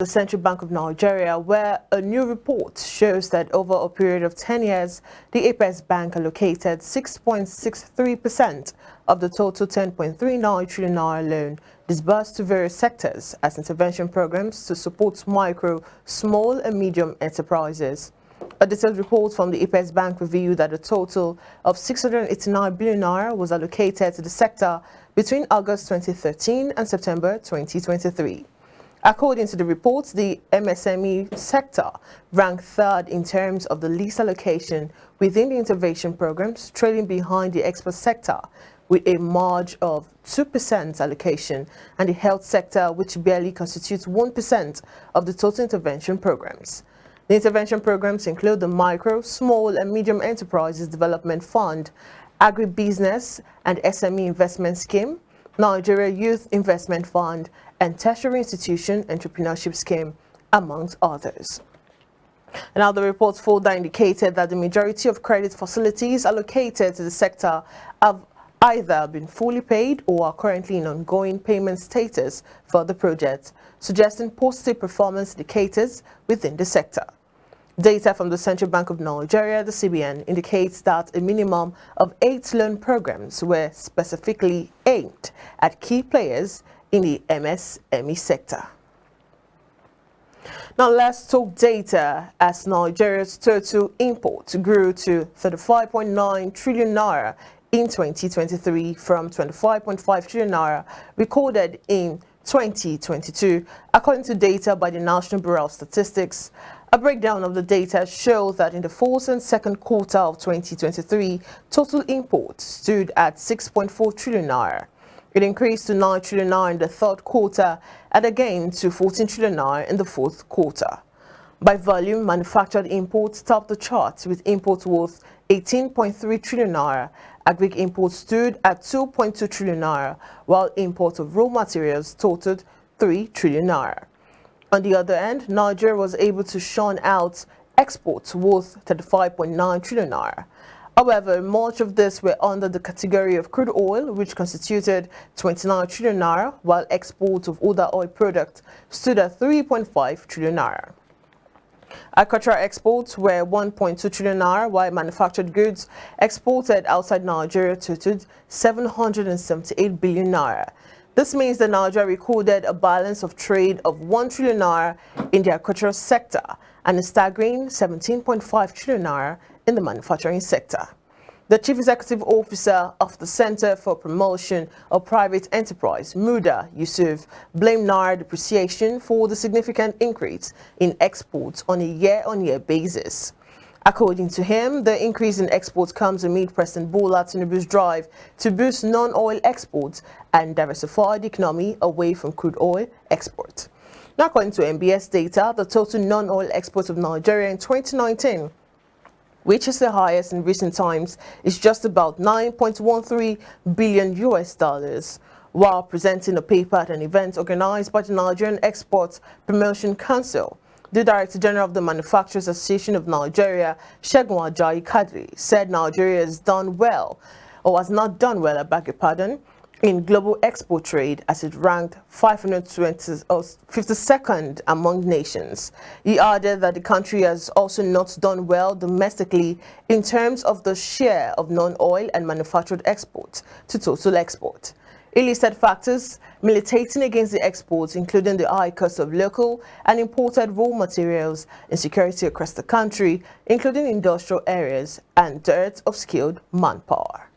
The Central Bank of Nigeria, where a new report shows that over a period of 10 years, the Apex Bank allocated 6.63% of the total 10.39 trillion naira loan disbursed to various sectors as intervention programs to support micro, small and medium enterprises. A detailed report from the Apex Bank revealed that a total of 689 billion naira was allocated to the sector between August 2013 and September 2023. According to the report, the MSME sector ranked third in terms of the least allocation within the intervention programs, trailing behind the export sector with a margin of 2% allocation, and the health sector, which barely constitutes 1% of the total intervention programs. The intervention programs include the Micro, Small and Medium Enterprises Development Fund, Agribusiness and SME Investment Scheme, Nigeria Youth Investment Fund, and Tertiary Institution Entrepreneurship Scheme, amongst others. Now, the report further indicated that the majority of credit facilities allocated to the sector have either been fully paid or are currently in ongoing payment status for the project, suggesting positive performance indicators within the sector. Data from the Central Bank of Nigeria, the CBN, indicates that a minimum of 8 loan programs were specifically aimed at key players in the MSME sector. Now let's talk data, as Nigeria's total imports grew to 35.9 trillion naira in 2023 from 25.5 trillion naira recorded in 2022, according to data by the National Bureau of Statistics. A breakdown of the data shows that in the fourth and second quarter of 2023, total imports stood at 6.4 trillion naira. It increased to 9 trillion naira in the third quarter and again to 14 trillion naira in the fourth quarter. By volume, manufactured imports topped the charts with imports worth 18.3 trillion naira. Agri imports stood at 2.2 trillion naira, while imports of raw materials totaled 3 trillion naira. On the other end, Nigeria was able to churn out exports worth 35.9 trillion naira. However, much of this were under the category of crude oil, which constituted 29 trillion naira, while exports of other oil products stood at 3.5 trillion naira. Agricultural exports were 1.2 trillion naira, while manufactured goods exported outside Nigeria totaled 778 billion naira. This means that Nigeria recorded a balance of trade of 1 trillion naira in the agricultural sector and a staggering 17.5 trillion naira in the manufacturing sector. The Chief Executive Officer of the Center for Promotion of Private Enterprise, Muda Yusuf, blamed naira depreciation for the significant increase in exports on a year-on-year basis. According to him, the increase in exports comes amid President Bola Tinubu's drive to boost non-oil exports and diversify the economy away from crude oil exports. Now, according to MBS data, the total non-oil exports of Nigeria in 2019, which is the highest in recent times, is just about 9.13 billion US dollars. While presenting a paper at an event organized by the Nigerian Export Promotion Council, the Director General of the Manufacturers Association of Nigeria, Segun Ajayi Kadri, said Nigeria has done well, or has not done well, I beg your pardon, in global export trade, as it ranked 552nd among nations. He added that the country has also not done well domestically in terms of the share of non-oil and manufactured exports to total export. He listed factors militating against the exports, including the high cost of local and imported raw materials, insecurity across the country, including industrial areas, and dearth of skilled manpower.